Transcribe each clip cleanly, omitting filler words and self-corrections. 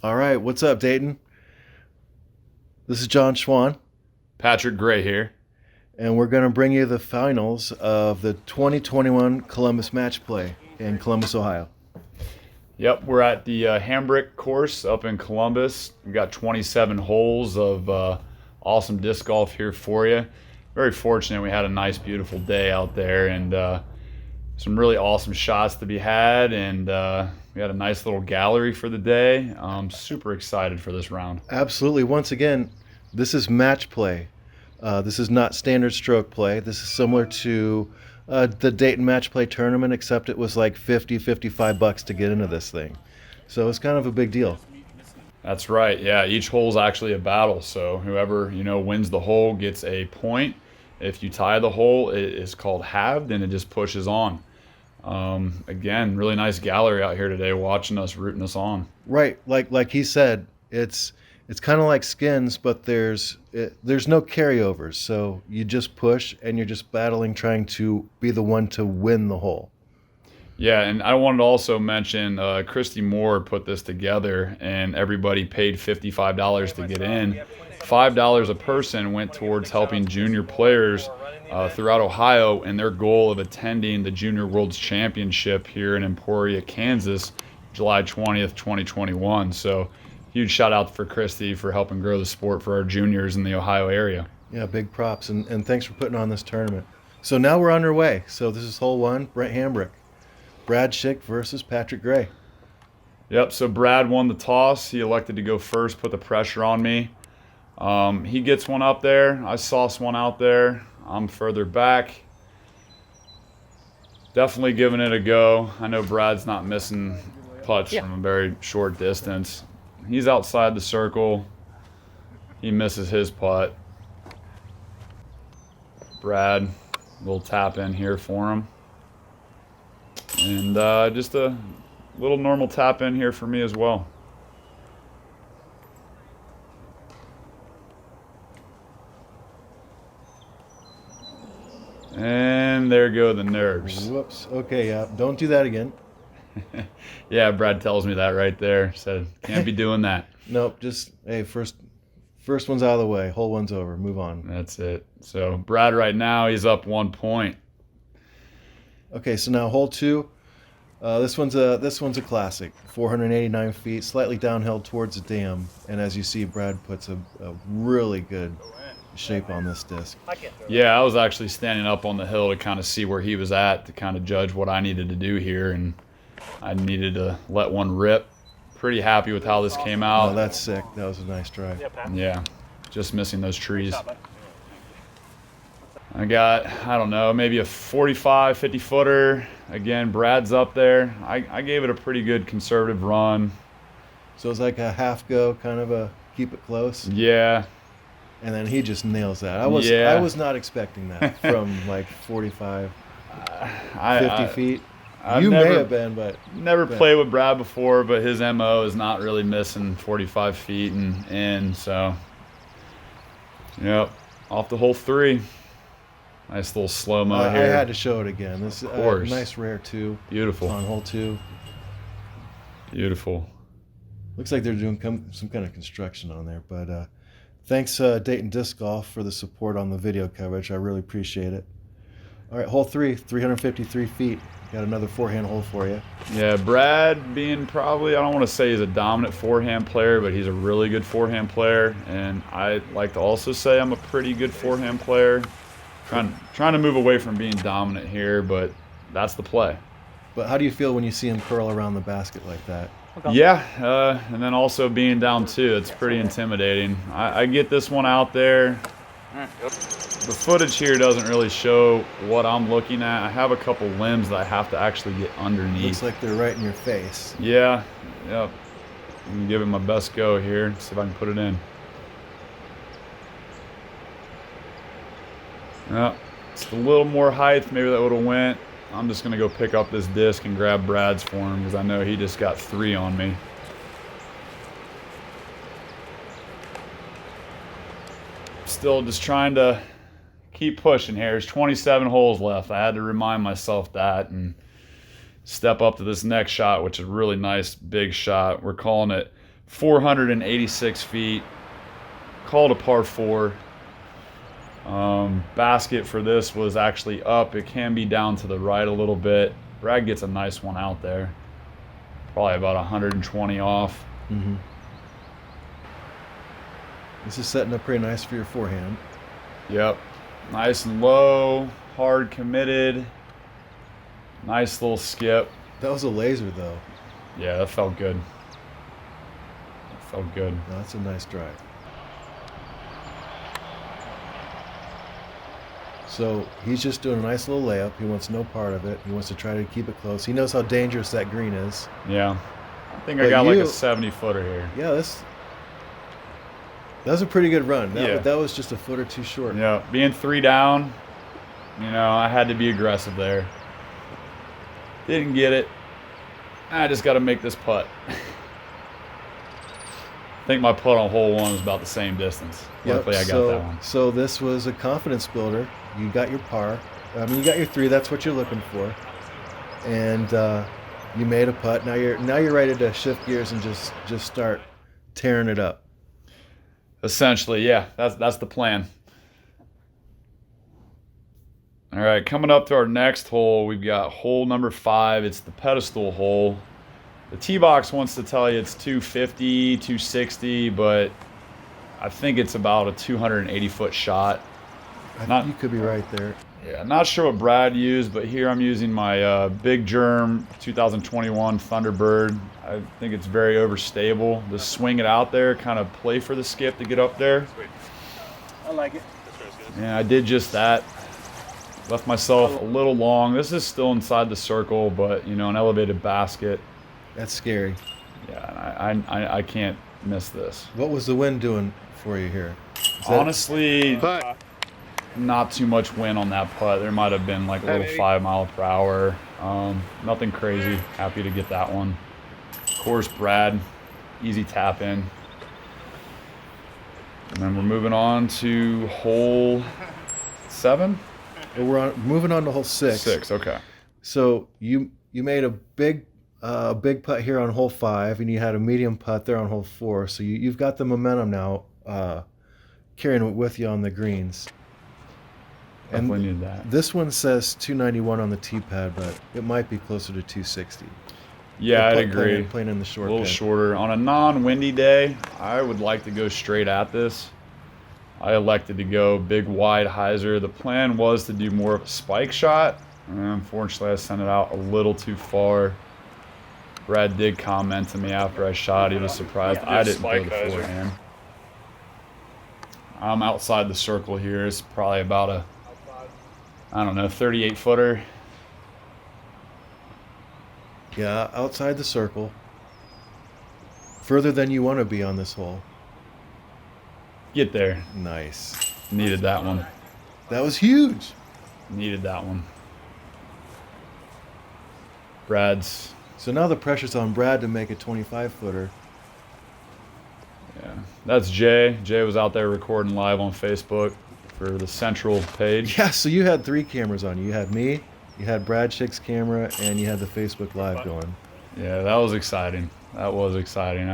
All right, what's up, Dayton? This is John Schwan, Patrick Gray here. and we're going to bring you the finals of the 2021 Columbus Match Play in Columbus, Ohio. Yep, we're at the Hambrick course up in Columbus. We've got 27 holes of awesome disc golf here for you. Very fortunate we had a nice, beautiful day out there, and some really awesome shots to be had, and we had a nice little gallery for the day. I'm super excited for this round. Absolutely. Once again, this is match play. This is not standard stroke play. This is similar to the Dayton Match Play tournament, except it was like $55 to get into this thing. So it's kind of a big deal. That's right. Yeah, each hole's actually a battle. So whoever wins the hole gets a point. If you tie the hole, it is called halved, and it just pushes on. Again, really nice gallery out here today, watching us, rooting us on. Right, like he said, it's kind of like skins, but there's no carryovers. So you just push, and you're just battling, trying to be the one to win the hole. Yeah, and I wanted to also mention Christy Moore put this together, and everybody paid $55 to get in. $5 a person went towards helping junior players throughout Ohio in their goal of attending the Junior World's Championship here in Emporia, Kansas, July 20th, 2021. So huge shout out for Christy for helping grow the sport for our juniors in the Ohio area. Yeah, big props, and thanks for putting on this tournament. So now we're underway. So this is hole one, Brent Hambrick. Brad Schick versus Patrick Gray. Yep, so Brad won the toss. He elected to go first, put the pressure on me. He gets one up there. I sauce one out there. I'm further back. Definitely giving it a go. I know Brad's not missing putts from a very short distance. He's outside the circle. He misses his putt. Brad, little tap in here for him. And just a little normal tap in here for me as well. And there go the nerves. Whoops. Okay, yeah. Don't do that again. Yeah, Brad tells me that right there. Said, can't be doing that. Nope. Just, hey, first one's out of the way. Hole one's over. Move on. That's it. So Brad right now, he's up 1 point. Okay, so now hole two. This one's a classic. 489 feet, slightly downhill towards the dam. And as you see, Brad puts a really good shape on this disc. Yeah, I was actually standing up on the hill to kind of see where he was at, to kind of judge what I needed to do here, and I needed to let one rip. Pretty happy with how this came out. Oh, that's sick. That was a nice drive. Yeah, just missing those trees. I got, I don't know, maybe a 45, 50 footer. Again, Brad's up there. I gave it a pretty good conservative run. So it's like a half go, kind of a keep it close. Yeah. And then he just nails that. I was not expecting that from like 45, 50 feet. You may have been, but never played with Brad before, but his MO is not really missing 45 feet and in. So, yep, off to hole three. Nice little slow-mo here. I had to show it again. This of course. Nice rare two. Beautiful. On hole two. Beautiful. Looks like they're doing some kind of construction on there, but thanks Dayton Disc Golf for the support on the video coverage. I really appreciate it. All right, hole three, 353 feet. Got another forehand hole for you. Yeah, Brad being probably, I don't want to say he's a dominant forehand player, but he's a really good forehand player. And I like to also say I'm a pretty good forehand player. Trying to move away from being dominant here, but that's the play. But how do you feel when you see him curl around the basket like that? Yeah, and then also being down two, it's pretty intimidating. I get this one out there. The footage here doesn't really show what I'm looking at. I have a couple limbs that I have to actually get underneath. Looks like they're right in your face. Yeah, yep. I'm gonna give it my best go here, see if I can put it in. Yeah, just a little more height, maybe that would have went. I'm just gonna go pick up this disc and grab Brad's for him because I know he just got three on me. Still just trying to keep pushing here. There's 27 holes left. I had to remind myself that and step up to this next shot, which is a really nice big shot. We're calling it 486 feet. Called a par 4. Basket for this was actually up. It can be down to the right a little bit. Brad gets a nice one out there. Probably about 120 off. Mm-hmm. This is setting up pretty nice for your forehand. Yep. Nice and low, hard committed. Nice little skip. That was a laser, though. Yeah, that felt good. That felt good. No, that's a nice drive. So he's just doing a nice little layup. He wants no part of it. He wants to try to keep it close. He knows how dangerous that green is. Yeah. I think But I got like a 70-footer here. Yeah, that was a pretty good run. Yeah. That was just a foot or two short. Yeah, being 3 down, I had to be aggressive there. Didn't get it. I just got to make this putt. I think my putt on hole 1 was about the same distance. Luckily, I got that one. So this was a confidence builder. You got your par. I mean, you got your 3. That's what you're looking for. And you made a putt. Now you're ready to shift gears and just start tearing it up. Essentially, yeah. That's the plan. All right, coming up to our next hole, we've got hole number 5. It's the pedestal hole. The tee box wants to tell you it's 250, 260, but I think it's about a 280-foot shot. I think you could be right there. Yeah, not sure what Brad used, but here I'm using my Big Germ 2021 Thunderbird. I think it's very overstable. Just swing it out there, kind of play for the skip to get up there. Sweet. I like it. Yeah, I did just that. Left myself a little long. This is still inside the circle, but an elevated basket. That's scary. Yeah, and I can't miss this. What was the wind doing for you here? Honestly, not too much wind on that putt. There might have been like a little 5 mile per hour. Nothing crazy. Happy to get that one. Of course, Brad, easy tap in. And then we're moving on to hole 7. Well, we're moving on to hole 6. 6, okay. So you made a big putt here on hole 5, and you had a medium putt there on hole 4. So you've got the momentum now, carrying it with you on the greens. Definitely need that. This one says 291 on the tee pad, but it might be closer to 260. Yeah, I'd agree. Playing in the short a little pin. shorter. On a non-windy day, I would like to go straight at this. I elected to go big wide hyzer. The plan was to do more of a spike shot. Unfortunately, I sent it out a little too far. Brad did comment to me after I shot. He was surprised I didn't go the forehand. I'm outside the circle here. It's probably about a, 38-footer. Yeah, outside the circle. Further than you want to be on this hole. Get there. Nice. Needed that one. That was huge. Needed that one. Brad's. So now the pressure's on Brad to make a 25-footer. Yeah, that's Jay. Jay was out there recording live on Facebook for the central page. Yeah, so you had 3 cameras on you. You had me, you had Brad Schick's camera, and you had the Facebook Live going. Yeah, that was exciting. That was exciting.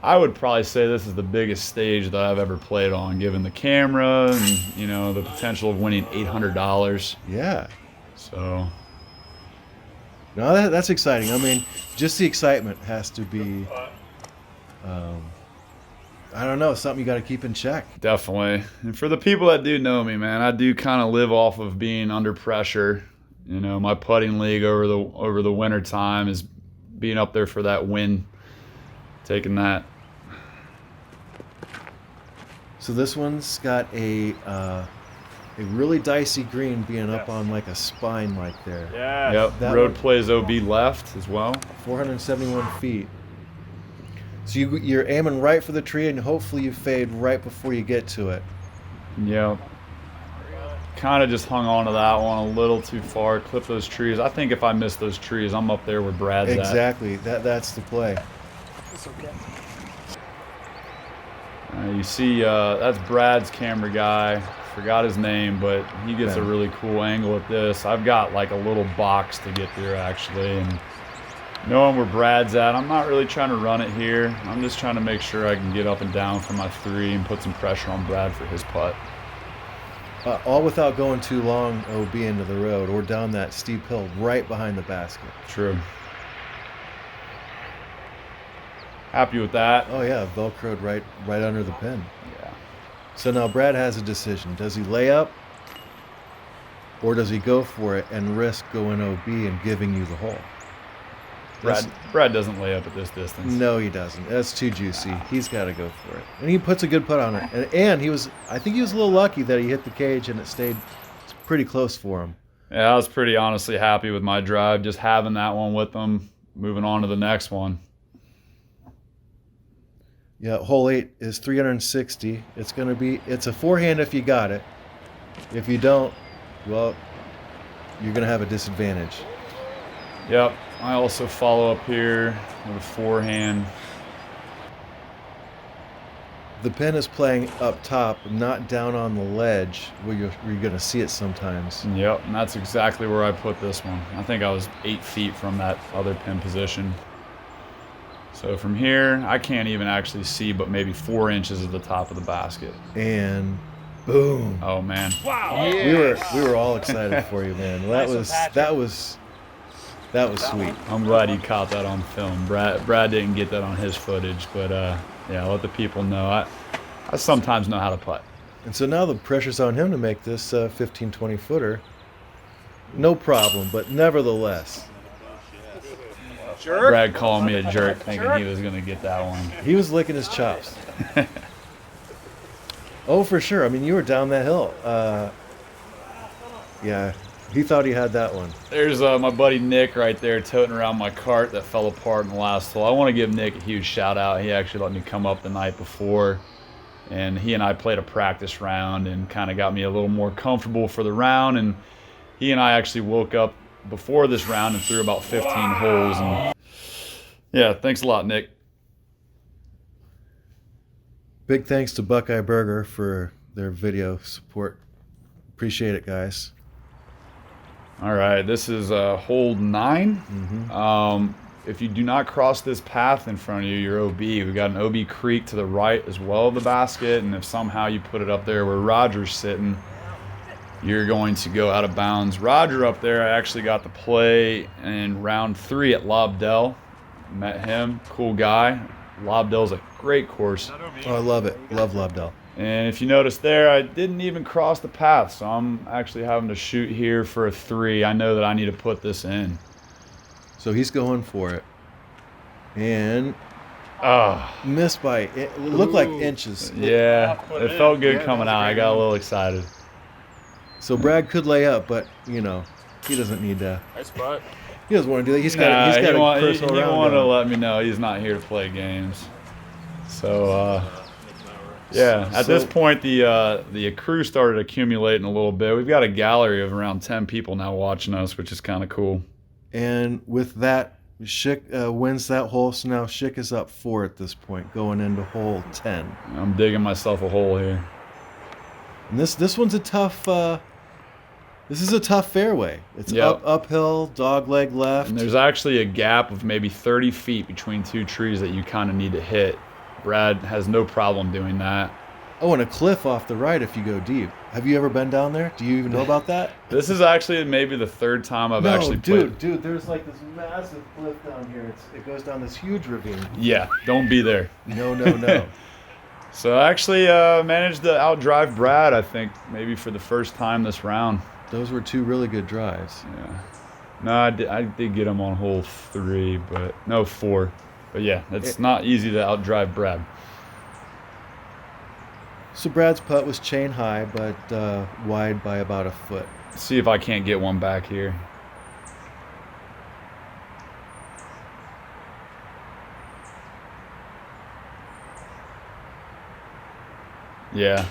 I would probably say this is the biggest stage that I've ever played on, given the camera and, the potential of winning $800. Yeah. So. No, that's exciting. I mean, just the excitement has to be, I don't know, something you got to keep in check. Definitely. And for the people that do know me, man, I do kind of live off of being under pressure. My putting league over the winter time is being up there for that win, taking that. So this one's got a really dicey green being up on like a spine right there. Yeah. Yep. That Road one- plays OB left as well. 471 feet. So you're aiming right for the tree, and hopefully you fade right before you get to it. Yep. Kind of just hung on to that one a little too far. Clip those trees. I think if I miss those trees, I'm up there where Brad's at. Exactly. That's the play. It's okay. You see, that's Brad's camera guy. Forgot his name, but he gets a really cool angle at this. I've got like a little box to get there actually, and Knowing where Brad's at, I'm not really trying to run it here. I'm just trying to make sure I can get up and down for my 3 and put some pressure on Brad for his putt. All without going too long OB into the road or down that steep hill right behind the basket. True. Happy with that. Oh yeah, Velcroed right under the pin. Yeah. So now Brad has a decision. Does he lay up or does he go for it and risk going OB and giving you the hole? Brad doesn't lay up at this distance. No, he doesn't. That's too juicy. He's got to go for it. And he puts a good putt on it. And I think he was a little lucky that he hit the cage and it stayed pretty close for him. Yeah, I was pretty honestly happy with my drive, just having that one with them, moving on to the next one. Yeah, hole 8 is 360. It's a forehand if you got it. If you don't, well, you're going to have a disadvantage. Yep. I also follow up here with a forehand. The pin is playing up top, not down on the ledge where you're going to see it sometimes. Yep, and that's exactly where I put this one. I think I was 8 feet from that other pin position. So from here, I can't even actually see but maybe 4 inches of the top of the basket. And boom. Oh, man. Wow. We were all excited for you, man. That was sweet. I'm glad you caught that on film. Brad didn't get that on his footage, but yeah, let the people know. I sometimes know how to putt. And so now the pressure's on him to make this 15, 20 footer. No problem, but nevertheless. Sure. Brad calling me a jerk thinking he was going to get that one. He was licking his chops. Oh, for sure. I mean, you were down that hill. Yeah, he thought he had that one. There's my buddy Nick right there toting around my cart that fell apart in the last hole. I want to give Nick a huge shout out. He actually let me come up the night before, and he and I played a practice round and kind of got me a little more comfortable for the round. And he and I actually woke up before this round and threw about 15 holes. And yeah, thanks a lot, Nick. Big thanks to Buckeye Burger for their video support. Appreciate it, guys. All right, this is hole 9. Mm-hmm. If you do not cross this path in front of you, you're OB. We've got an OB creek to the right as well of the basket, and if somehow you put it up there where Roger's sitting, you're going to go out of bounds. Roger up there, I actually got to play in round 3 at Lobdell. Met him, cool guy. Lobdell's a great course. Oh, I love it. Love Lobdell. And if you notice there, I didn't even cross the path, so I'm actually having to shoot here for a 3. I know that I need to put this in. So he's going for it. And missed by, it looked like inches. Yeah, it felt good coming out. I got a little excited. So Brad could lay up, but, you know, he doesn't need to. Nice putt. He doesn't want to do that. He's got a personal round. He wanted to going. let me know he's not here to play games. So, yeah, at this point, the crew started accumulating a little bit. We've got a gallery of around 10 people now watching us, which is kind of cool. And with that, Schick wins that hole. So now Schick is up 4 at this point, going into hole 10. I'm digging myself a hole here. And this one's a tough. This is a tough fairway. It's uphill, dog leg left. And there's actually a gap of maybe 30 feet between 2 trees that you kind of need to hit. Brad has no problem doing that. Oh, and a cliff off the right if you go deep. Have you ever been down there? Do you even know about that? This is actually maybe the 3rd time I've actually played. Dude, there's like this massive cliff down here. It goes down this huge ravine. Yeah, don't be there. No. So I actually managed to outdrive Brad, I think, maybe for the first time this round. Those were 2 really good drives. Yeah. No, I did get him on hole 3, but no, 4. But yeah, it's not easy to outdrive Brad. So Brad's putt was chain high, but wide by about a foot. Let's see if I can't get one back here. Yeah.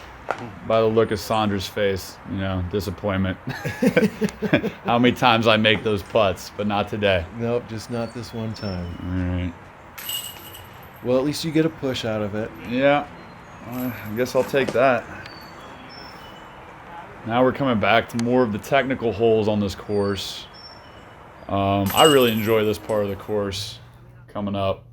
By the look of Sandra's face, you know, disappointment. How many times I make those putts, but not today. Nope, just not this one time. All right. Well, at least you get a push out of it. Yeah, I guess I'll take that. Now we're coming back to more of the technical holes on this course. I really enjoy this part of the course coming up.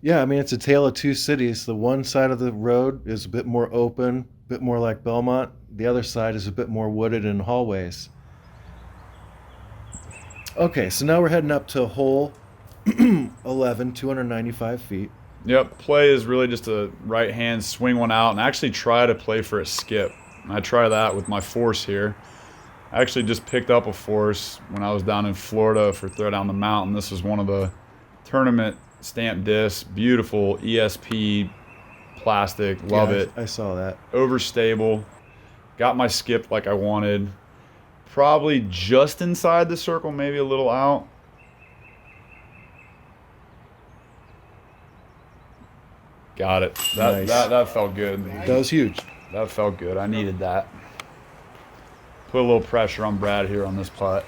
Yeah, I mean, it's a tale of two cities. The one side of the road is a bit more open, a bit more like Belmont. The other side is a bit more wooded and hallways. Okay, so now we're heading up to hole 11, 295 feet. Yep, play is really just a right hand swing one out and actually try to play for a skip. I try that with my force here. I actually just picked up a force when I was down in Florida for Throw Down the Mountain. This was one of the tournament stamp discs, beautiful ESP plastic, love it. I saw that. Overstable, got my skip like I wanted. Probably just inside the circle, maybe a little out. Got it. Nice. That felt good. That was huge. That felt good. I needed that. Put a little pressure on Brad here on this putt.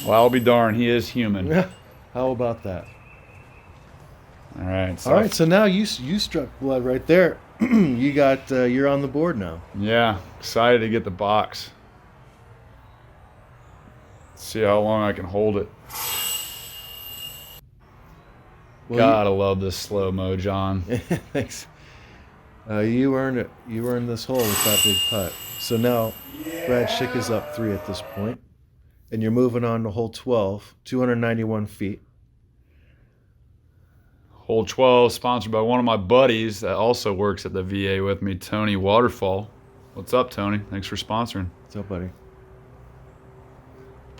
Well, I'll be darned. He is human. How about that? All right. So All right, so now you struck blood right there. You're on the board now. Yeah, excited to get the box. See how long I can hold it. Well, Gotta love this slow-mo, John. Thanks. You earned it. You earned this hole with that big putt. So now Brad Schick is up 3 at this point, and you're moving on to hole 12, 291 feet. Hole 12, sponsored by one of my buddies that also works at the VA with me, Tony Waterfall. What's up, Tony? Thanks for sponsoring. What's up, buddy?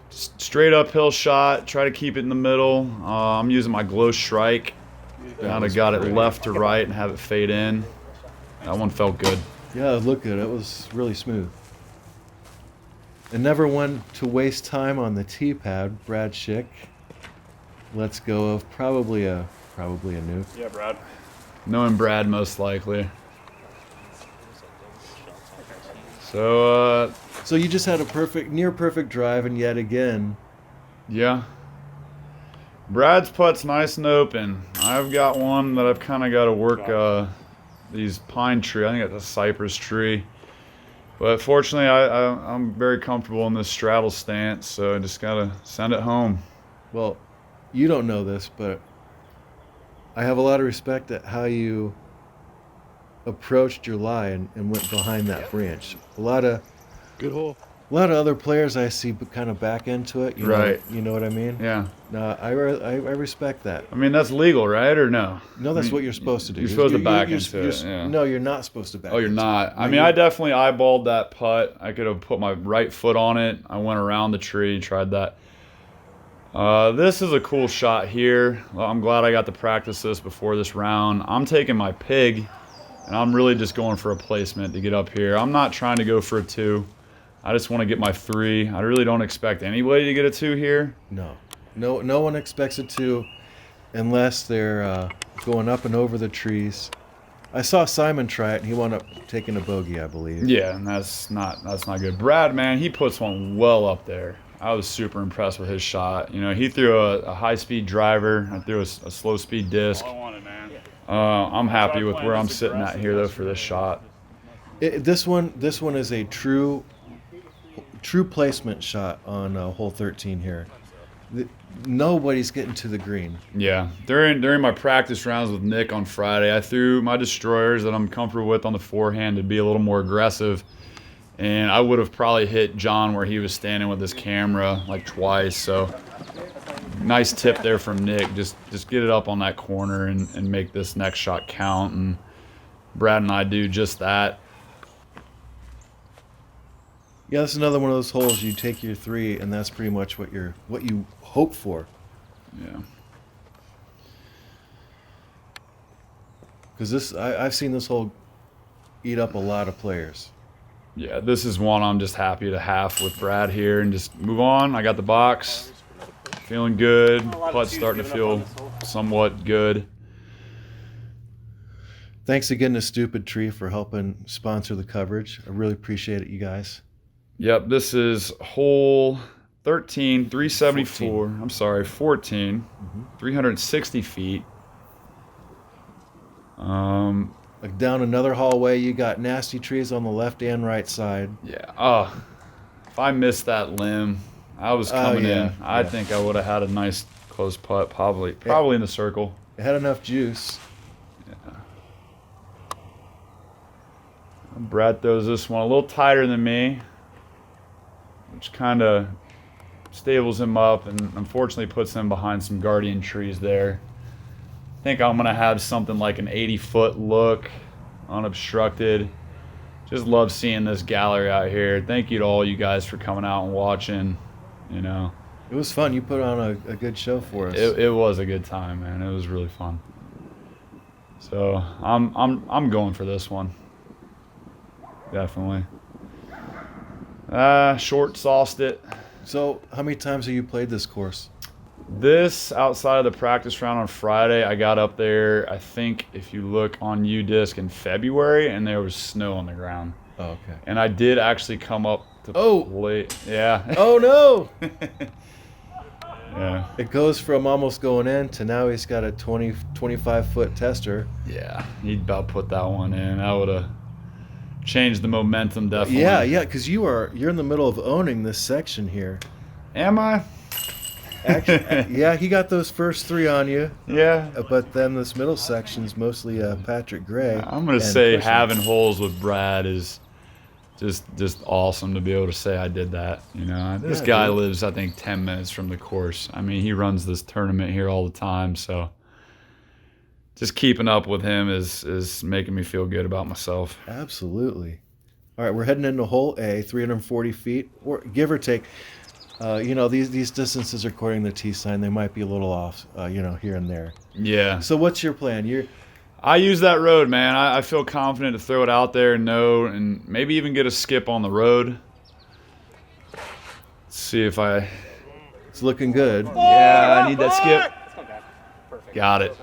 Straight uphill shot. Try to keep it in the middle. I'm using my glow strike. Kind of got it left to right and have it fade in. That one felt good. Yeah, it looked good. It was really smooth. And never one to waste time on the tee pad. Brad Schick lets go of probably a nuke. Yeah, Brad. Knowing Brad, most likely. So, So you just had a near perfect drive, and yet again, yeah. Brad's putt's nice and open. I've got one that I've kind of got to work these pine tree. I think it's a cypress tree. But fortunately, I'm very comfortable in this straddle stance, so I just got to send it home. well, you don't know this, but I have a lot of respect at how you approached your lie and went behind that branch. A lot of other players I see kind of back into it. Right. You know what I mean? Yeah. No, I respect that. I mean, that's legal, right? Or no? No, that's what you're supposed to do. You're supposed to back into it. Yeah. No, you're not supposed to back. Oh, you're into not. it. I mean, I definitely eyeballed that putt. I could have put my right foot on it. I went around the tree, tried that. This is a cool shot here. Well, I'm glad I got to practice this before this round. I'm taking my pig, and I'm really just going for a placement to get up here. I'm not trying to go for a 2. I just want to get my 3. I really don't expect anybody to get a 2 here. No one expects it to, unless they're going up and over the trees. I saw Simon try it, and he wound up taking a bogey, I believe. Yeah, and that's not good. Brad, man, he puts one well up there. I was super impressed with his shot. You know, he threw a high-speed driver. I threw a slow-speed disc. All I wanted, man. I'm happy with where I'm sitting at here, though, for this shot. This one is a true placement shot on hole 13 here. Nobody's getting to the green. Yeah, during my practice rounds with Nick on Friday, I threw my destroyers that I'm comfortable with on the forehand to be a little more aggressive. And I would have probably hit John where he was standing with his camera like twice. So nice tip there from Nick. Just get it up on that corner and make this next shot count. And Brad and I do just that. Yeah, that's another one of those holes you take your 3, and that's pretty much what you hope for. Yeah. Because I've seen this hole eat up a lot of players. Yeah, this is one I'm just happy to have with Brad here and just move on. I got the box. Feeling good. Putt's starting to feel somewhat good. Thanks again to Stupid Tree for helping sponsor the coverage. I really appreciate it, you guys. Yep, this is hole 13, 374. I'm sorry, 14, 360 feet. Down another hallway, you got nasty trees on the left and right side. Yeah. Oh, if I missed that limb, I was coming in. I think I would have had a nice close putt, probably in the circle. It had enough juice. Yeah. Brad throws this one a little tighter than me, which kind of stables him up and unfortunately puts him behind some guardian trees there. I think I'm going to have something like an 80-foot look, unobstructed. Just love seeing this gallery out here. Thank you to all you guys for coming out and watching. You know, it was fun. You put on a good show for us. It was a good time, man. It was really fun. So I'm going for this one. Definitely. Short sauced it. So how many times have you played this course? This, outside of the practice round on Friday, I got up there, I think, if you look on UDisc in February, and there was snow on the ground. Oh, okay. And I did actually come up to play. Yeah. Oh, no. Yeah. It goes from almost going in to now he's got a 25-foot tester. Yeah. He'd about put that one in. I would have changed the momentum, definitely. Yeah, because you're in the middle of owning this section here. Am I? Actually, yeah, he got those first 3 on you. Yeah. But then this middle section's mostly Patrick Gray. I'm going to say having holes with Brad is just awesome to be able to say I did that. You know, this guy lives, I think, 10 minutes from the course. I mean, he runs this tournament here all the time, so just keeping up with him is making me feel good about myself. Absolutely. All right, we're heading into hole A, 340 feet, or give or take. These distances according to the T sign, they might be a little off, here and there. Yeah. So what's your plan? I use that road, man. I feel confident to throw it out there and maybe even get a skip on the road. Let's see if It's looking good. Yeah, I need that skip. Got it.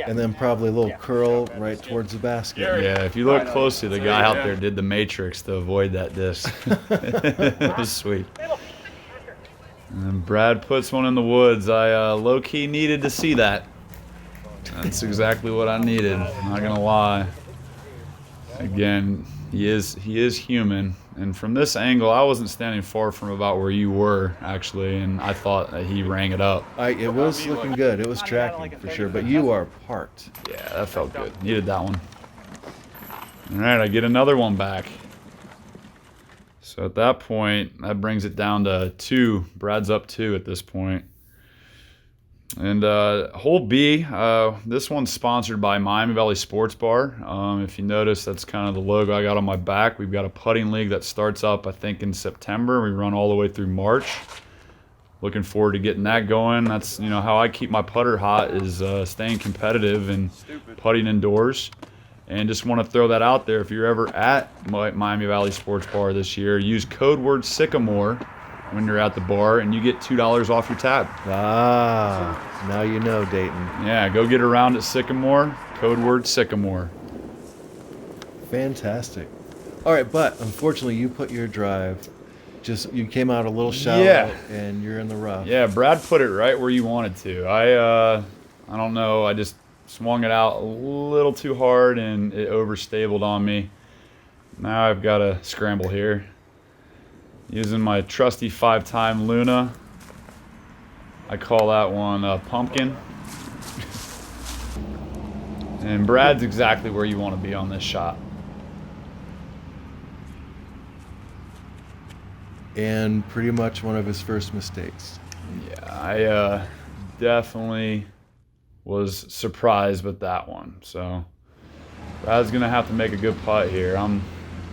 And then probably a little curl right towards the basket. Yeah, if you look closely, the guy out there did the matrix to avoid that disc. It was sweet. And Brad puts one in the woods. I low-key needed to see that. That's exactly what I needed. I'm not gonna lie. Again, he is human, and from this angle, I wasn't standing far from about where you were actually, and I thought that he rang it up. It was looking good. It was tracking for sure, but you are parked. Yeah, that felt good. Needed that one. All right, I get another one back. So at that point, that brings it down to 2. Brad's up 2 at this point. And hole B, this one's sponsored by Miami Valley Sports Bar. If you notice, that's kind of the logo I got on my back. We've got a putting league that starts up, I think, in September. We run all the way through March. Looking forward to getting that going. That's how I keep my putter hot is staying competitive and putting indoors. And just want to throw that out there. If you're ever at Miami Valley Sports Bar this year, use code word Sycamore when you're at the bar, and you get $2 off your tab. Now you know, Dayton. Yeah, go get around at Sycamore. Code word Sycamore. Fantastic. All right, but unfortunately, you put your drive. You came out a little shallow, and you're in the rough. Yeah, Brad put it right where you wanted to. I don't know. I just swung it out a little too hard, and it overstabled on me. Now I've got to scramble here. Using my trusty 5-time Luna. I call that one Pumpkin. And Brad's exactly where you want to be on this shot. And pretty much one of his first mistakes. Yeah, I definitely was surprised with that one. So Brad's going to have to make a good putt here.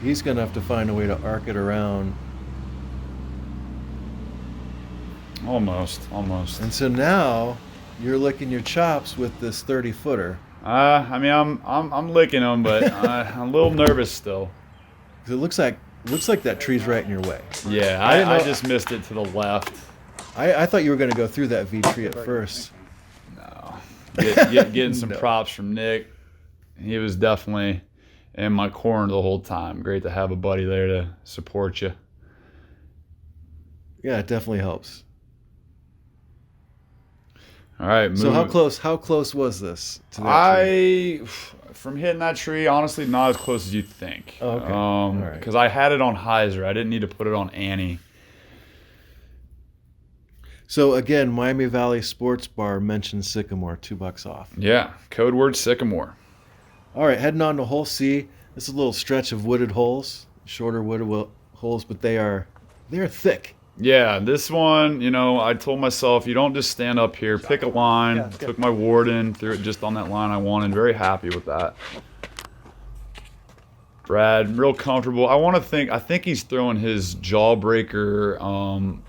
He's going to have to find a way to arc it around. Almost. And so now you're licking your chops with this 30-footer. I mean, I'm licking them, but I'm a little nervous still. It looks like that tree's right in your way. Yeah, I just missed it to the left. I thought you were going to go through that V tree at first. No. Getting some props from Nick. He was definitely in my corner the whole time. Great to have a buddy there to support you. Yeah, it definitely helps. All right. So move. how close was this to that tree? From hitting that tree, honestly, not as close as you think. Oh, okay. All right. Because I had it on hyzer. I didn't need to put it on Annie. So again, Miami Valley Sports Bar mentioned Sycamore, $2 off. Yeah, code word Sycamore. All right, heading on to hole C. This is a little stretch of wooded holes, shorter wooded holes, but they're thick. Yeah, this one, I told myself, you don't just stand up here, pick a line. Yeah, Took my Warden, threw it just on that line I wanted. Very happy with that. Brad, real comfortable. I think he's throwing his Jawbreaker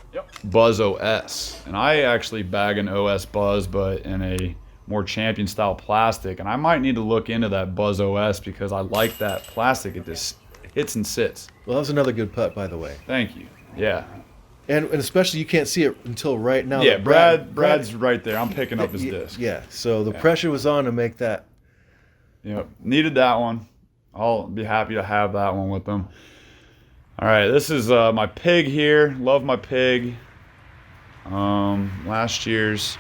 Buzz OS. And I actually bag an OS Buzz, but in a more champion style plastic. And I might need to look into that Buzz OS because I like that plastic. It just hits and sits. Well, that was another good putt, by the way. Thank you. Yeah. And especially you can't see it until right now. Yeah, that Brad's right there. I'm picking up his disc. Yeah, so the pressure was on to make that. Yep, needed that one. I'll be happy to have that one with them. All right, this is my pig here. Love my pig. Last year's.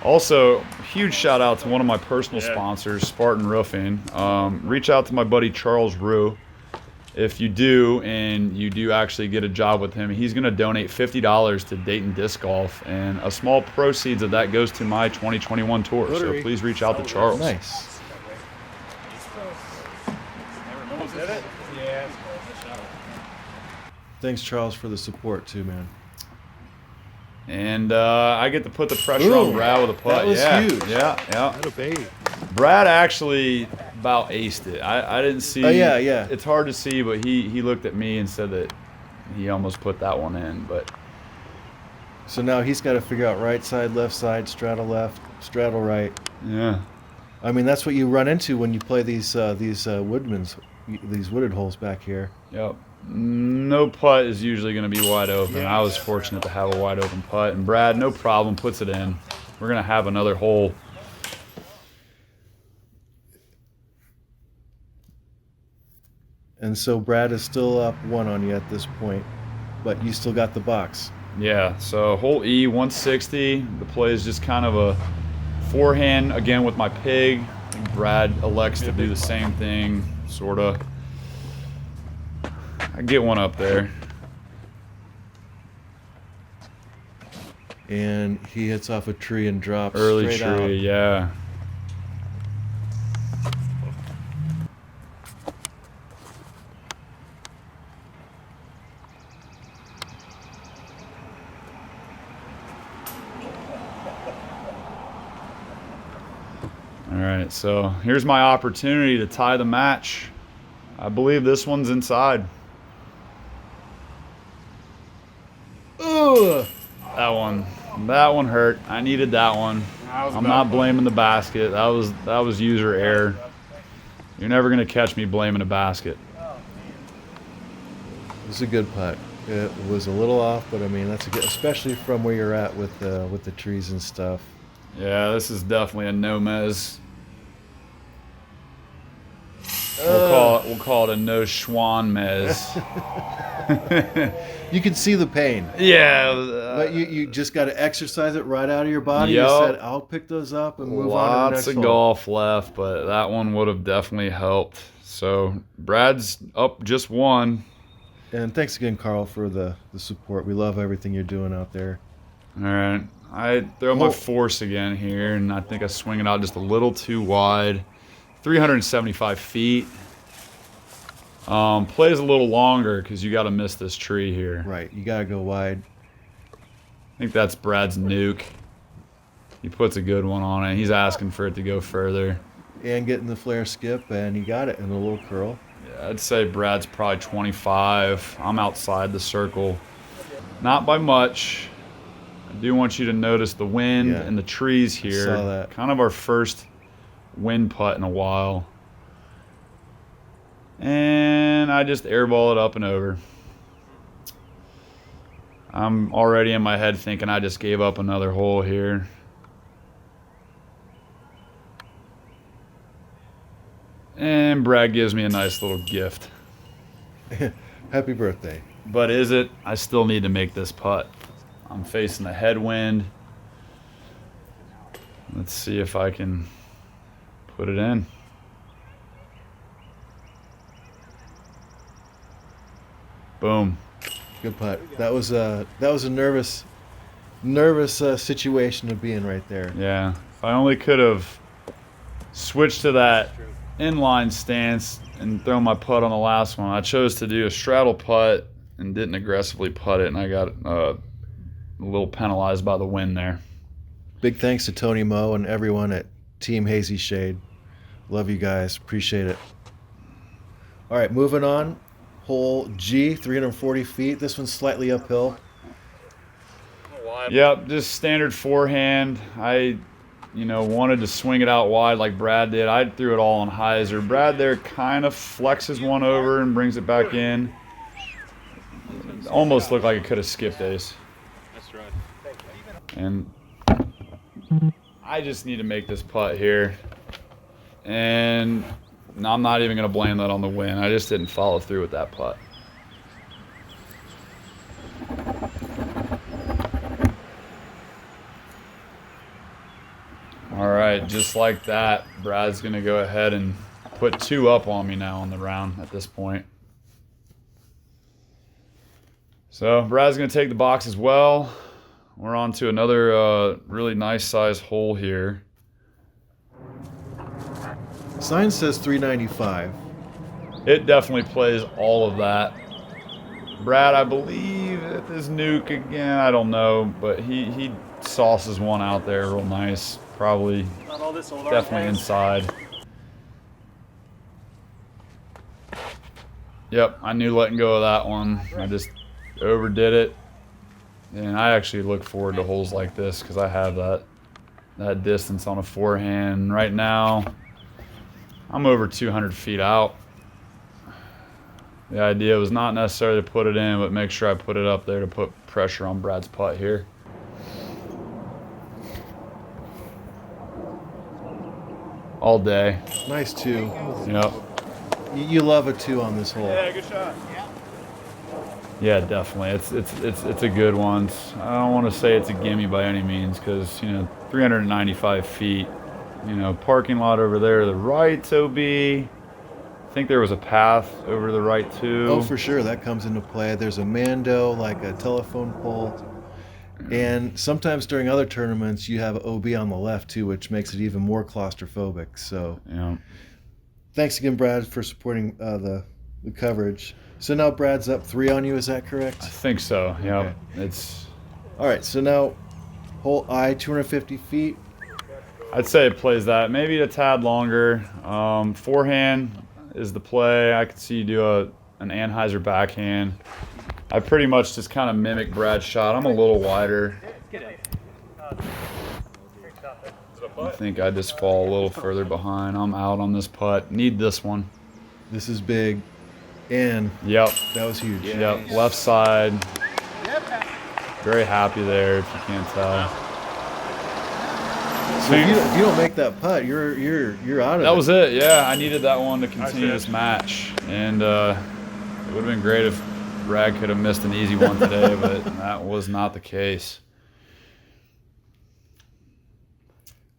Also, huge shout out to one of my personal sponsors, Spartan Roofing. Reach out to my buddy Charles Rue. If you do, and you do actually get a job with him, he's going to donate $50 to Dayton Disc Golf, and a small proceeds of that goes to my 2021 tour. So please reach out to Charles. Nice. Thanks, Charles, for the support too, man. And I get to put the pressure on Brad with a putt. That was huge. Yeah. Brad actually about aced it. I didn't see. Oh, yeah. It's hard to see, but he looked at me and said that he almost put that one in. But So now he's got to figure out right side, left side, straddle left, straddle right. yeah, I mean, that's what you run into when you play these wooded holes back here. yep. No putt is usually going to be wide open. I was fortunate to have a wide open putt, and Brad, no problem, puts it in. We're going to have another hole. And so Brad is still up 1 on you at this point, but you still got the box. Yeah, so hole E, 160. The play is just kind of a forehand, again, with my pig. I think Brad elects to do the same thing, sort of. I get one up there. And he hits off a tree and drops Early straight out. tree, yeah. All right, so here's my opportunity to tie the match. I believe this one's inside. Ugh. That one hurt. I needed that one. I'm not blaming the basket. That was user error. You're never gonna catch me blaming a basket. It was a good putt. It was a little off, but I mean that's a good, especially from where you're at with the trees and stuff. Yeah, this is definitely a no-mez. We'll call it a no schwan mez. You can see the pain. Yeah. But you just got to exercise it right out of your body. Yep. You said, I'll pick those up and move on to the next Lots of hole. golf left, but that one would have definitely helped. So Brad's up just 1. And thanks again, Carl, for the support. We love everything you're doing out there. All right. I throw my force again here, and I think I swing it out just a little too wide. 375 feet. Plays a little longer because you got to miss this tree here. Right. You got to go wide. I think that's Brad's nuke. He puts a good one on it. He's asking for it to go further. And getting the flare skip, and you got it in a little curl. Yeah, I'd say Brad's probably 25. I'm outside the circle. Not by much. I do want you to notice the wind and the trees here. Saw that. Kind of our first wind putt in a while. And I just airball it up and over. I'm already in my head thinking I just gave up another hole here. And Brad gives me a nice little gift. Happy birthday. But is it? I still need to make this putt. I'm facing the headwind. Let's see if I can put it in. Boom. Good putt. That was a nervous situation to be in right there. Yeah. If I only could have switched to that inline stance and thrown my putt on the last one. I chose to do a straddle putt and didn't aggressively putt it, and I got a little penalized by the wind there. Big thanks to Tony Moe and everyone at Team Hazy Shade. Love you guys. Appreciate it. All right, moving on. Hole G, 340 feet. This one's slightly uphill. Yep, just standard forehand. I, wanted to swing it out wide like Brad did. I threw it all on hyzer. Brad there kind of flexes one over and brings it back in. Almost looked like it could have skipped ace. That's right. And I just need to make this putt here. And I'm not even going to blame that on the wind. I just didn't follow through with that putt. All right, just like that, Brad's going to go ahead and put 2 up on me now on the round at this point. So Brad's going to take the box as well. We're on to another really nice size hole here. Sign says 395. It definitely plays all of that. Brad, I believe, at this nuke again, I don't know, but he sauces one out there real nice. Probably, definitely inside. Yep, I knew letting go of that one. I just overdid it. And I actually look forward to holes like this because I have that distance on a forehand. Right now, I'm over 200 feet out. The idea was not necessarily to put it in, but make sure I put it up there to put pressure on Brad's putt here. All day. Nice 2. Yep. You love a 2 on this hole. Yeah, good shot. Yeah, definitely. It's a good one. I don't want to say it's a gimme by any means because 395 feet. Parking lot over there to the right, OB. I think there was a path over to the right too. Oh, for sure, that comes into play. There's a Mando, like a telephone pole. And sometimes during other tournaments, you have OB on the left too, which makes it even more claustrophobic. So, Yeah. Thanks again, Brad, for supporting the coverage. So now Brad's up 3 on you. Is that correct? I think so. Yeah. Okay. It's. All right. So now, hole I, 250 feet. I'd say it plays that maybe a tad longer. Forehand is the play. I could see you do an Anheuser backhand. I pretty much just kind of mimic Brad's shot. I'm a little wider. I think I just fall a little further behind. I'm out on this putt. Need this one. This is big. And Yep. that was huge. Yep. Left side. Very happy there, if you can't tell. So if you don't make that putt, you're out of it. That was it. Yeah, I needed that one to continue this match, and it would have been great if Brad could have missed an easy one today, but that was not the case.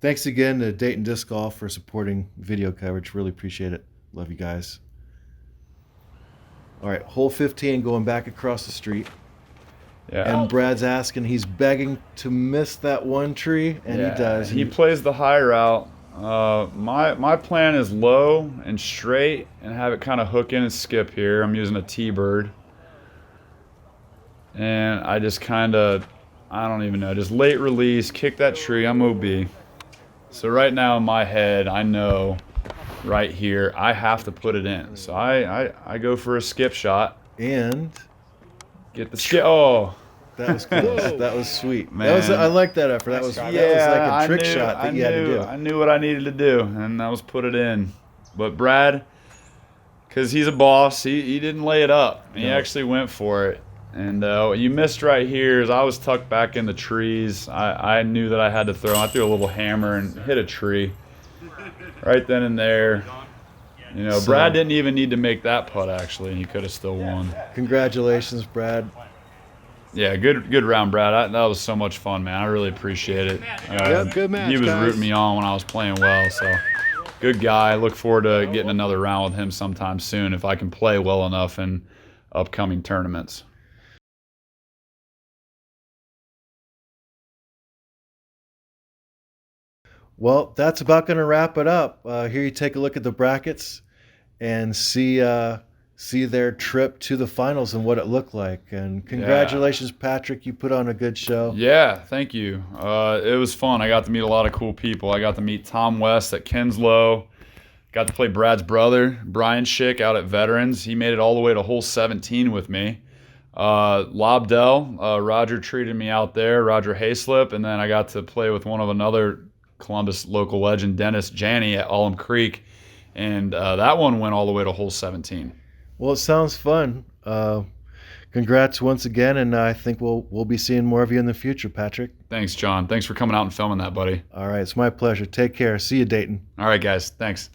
Thanks again to Dayton Disc Golf for supporting video coverage. Really appreciate it. Love you guys. All right, hole 15 going back across the street. Yeah. And Brad's asking, he's begging to miss that one tree, and he does. He plays the high route. My plan is low and straight and have it kind of hook in and skip here. I'm using a T-bird. And I just kind of, I don't even know, just late release, kick that tree. I'm OB. So right now in my head, I know right here, I have to put it in. So I go for a skip shot. And Get the skip. Oh. that was close. That was sweet. Man. I like that effort. That was like a trick shot that you had to do. I knew what I needed to do, and that was put it in. But Brad, because he's a boss, he didn't lay it up. He actually went for it. And you missed right here as I was tucked back in the trees. I knew that I had to throw. I threw a little hammer and hit a tree right then and there. Brad didn't even need to make that putt, actually. He could have still won. Congratulations, Brad. Yeah, good round, Brad. That was so much fun, man. I really appreciate it. Yep, good match, He was guys. rooting me on when I was playing well, so good guy. Look forward to getting another round with him sometime soon if I can play well enough in upcoming tournaments. Well, that's about going to wrap it up. Here you take a look at the brackets and see their trip to the finals and what it looked like. And congratulations, Patrick. You put on a good show. Yeah, thank you. It was fun. I got to meet a lot of cool people. I got to meet Tom West at Kinslow. Got to play Brad's brother, Brian Schick, out at Veterans. He made it all the way to hole 17 with me. Lobdell, Roger treated me out there, Roger Hayslip, and then I got to play with another Columbus local legend, Dennis Janney, at Allum Creek, and that one went all the way to hole 17. Well, it sounds fun. Congrats once again, and I think we'll be seeing more of you in the future, Patrick. Thanks, John. Thanks for coming out and filming that, buddy. All right, it's my pleasure. Take care. See you, Dayton. All right, guys. Thanks.